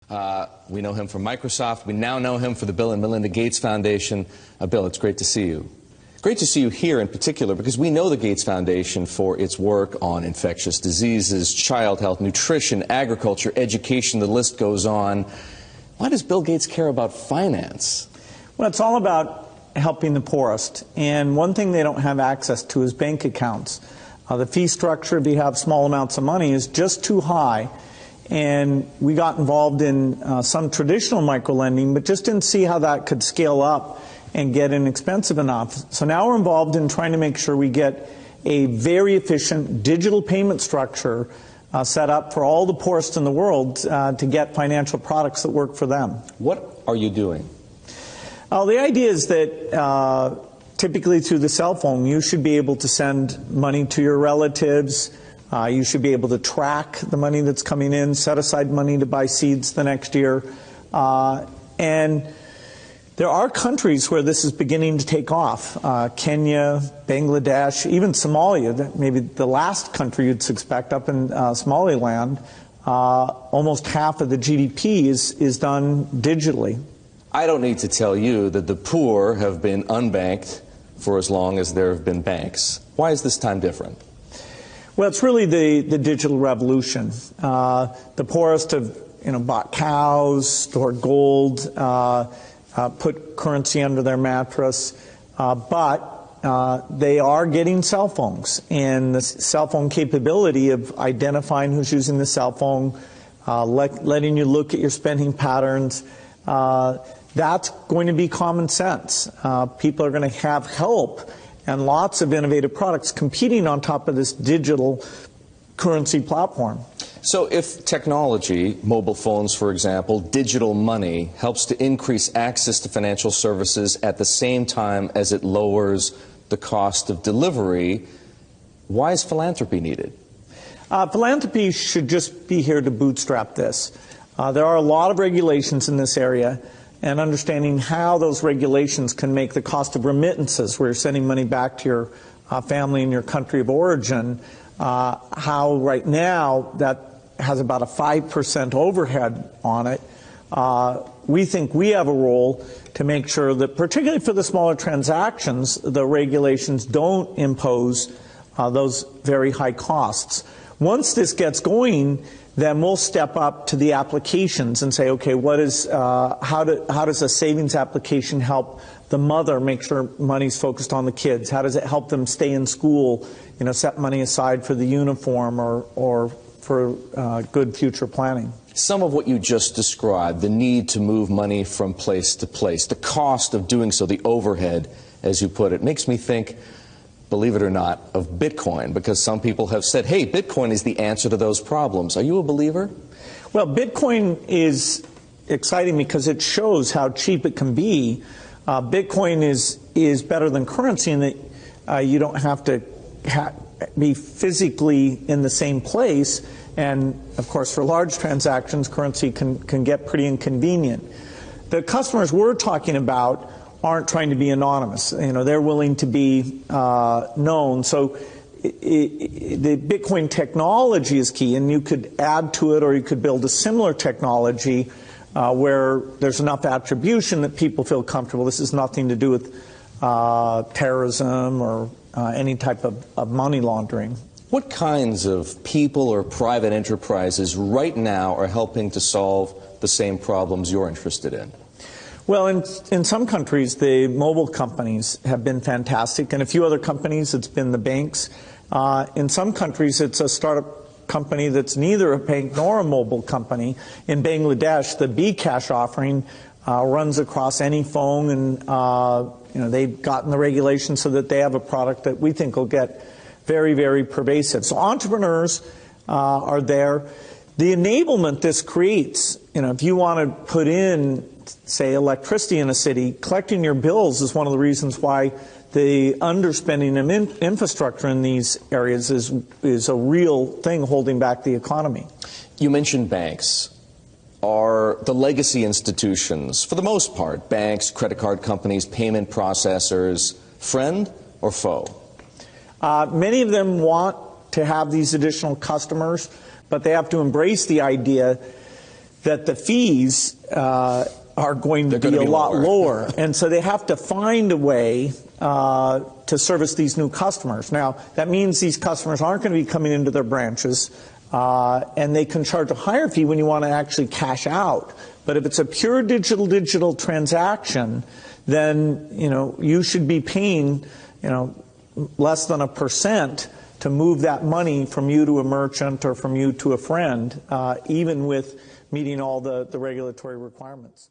We know him from Microsoft. We now know him for the Bill and Melinda Gates Foundation. Bill, it's great to see you. Great to see you here in particular because we know the Gates Foundation for its work on infectious diseases, child health, nutrition, agriculture, education, the list goes on. Why does Bill Gates care about finance? Well, it's all about helping the poorest. And one thing they don't have access to is bank accounts. The fee structure, if you have small amounts of money, is just too high. And we got involved in some traditional microlending, but just didn't see how that could scale up and get inexpensive enough. So now we're involved in trying to make sure we get a very efficient digital payment structure set up for all the poorest in the world to get financial products that work for them. What are you doing? The idea is that typically through the cell phone, you should be able to send money to your relatives. You should be able to track the money that's coming in, set aside money to buy seeds the next year. And there are countries where this is beginning to take off. Kenya, Bangladesh, even Somalia, maybe the last country you'd suspect up in Somaliland, almost half of the GDP is done digitally. I don't need to tell you that the poor have been unbanked for as long as there have been banks. Why is this time different? Well, it's really the digital revolution. The poorest have bought cows, stored gold, put currency under their mattress, but they are getting cell phones. And the cell phone capability of identifying who's using the cell phone, letting you look at your spending patterns, that's going to be common sense. People are going to have help and lots of innovative products competing on top of this digital currency platform. So if technology, mobile phones for example, digital money, helps to increase access to financial services at the same time as it lowers the cost of delivery, why is philanthropy needed? Philanthropy should just be here to bootstrap this. There are a lot of regulations in this area, and understanding how those regulations can make the cost of remittances, where you're sending money back to your family in your country of origin, how right now that has about a 5% overhead on it. We think we have a role to make sure that, particularly for the smaller transactions, the regulations don't impose those very high costs. Once this gets going, then we'll step up to the applications and say, okay, how does a savings application help the mother make sure money's focused on the kids? How does it help them stay in school, set money aside for the uniform or for good future planning? Some of what you just described, the need to move money from place to place, the cost of doing so, the overhead, as you put it, makes me think, believe it or not, of Bitcoin, because some people have said, hey, Bitcoin is the answer to those problems. Are you a believer? Well, Bitcoin is exciting because it shows how cheap it can be. Bitcoin is better than currency in that you don't have to be physically in the same place. And, of course, for large transactions, currency can get pretty inconvenient. The customers we're talking about aren't trying to be anonymous. They're willing to be known. So the Bitcoin technology is key, and you could add to it or you could build a similar technology where there's enough attribution that people feel comfortable. This has nothing to do with terrorism or any type of money laundering. What kinds of people or private enterprises right now are helping to solve the same problems you're interested in? Well, in some countries, the mobile companies have been fantastic. In a few other companies, it's been the banks. In some countries, it's a startup company that's neither a bank nor a mobile company. In Bangladesh, the bKash offering runs across any phone, and they've gotten the regulations so that they have a product that we think will get very, very pervasive. So entrepreneurs are there. The enablement this creates, if you want to put in, say, electricity in a city, collecting your bills is one of the reasons why the underspending of infrastructure in these areas is a real thing holding back the economy. You mentioned banks. Are the legacy institutions, for the most part, banks, credit card companies, payment processors, friend or foe? Many of them want to have these additional customers, but they have to embrace the idea that the fees are going to be a lot lower. And so they have to find a way to service these new customers. Now, that means these customers aren't going to be coming into their branches, and they can charge a higher fee when you want to actually cash out. But if it's a pure digital transaction, then, you know, you should be paying, you know, less than 1% to move that money from you to a merchant or from you to a friend, even with meeting all the regulatory requirements.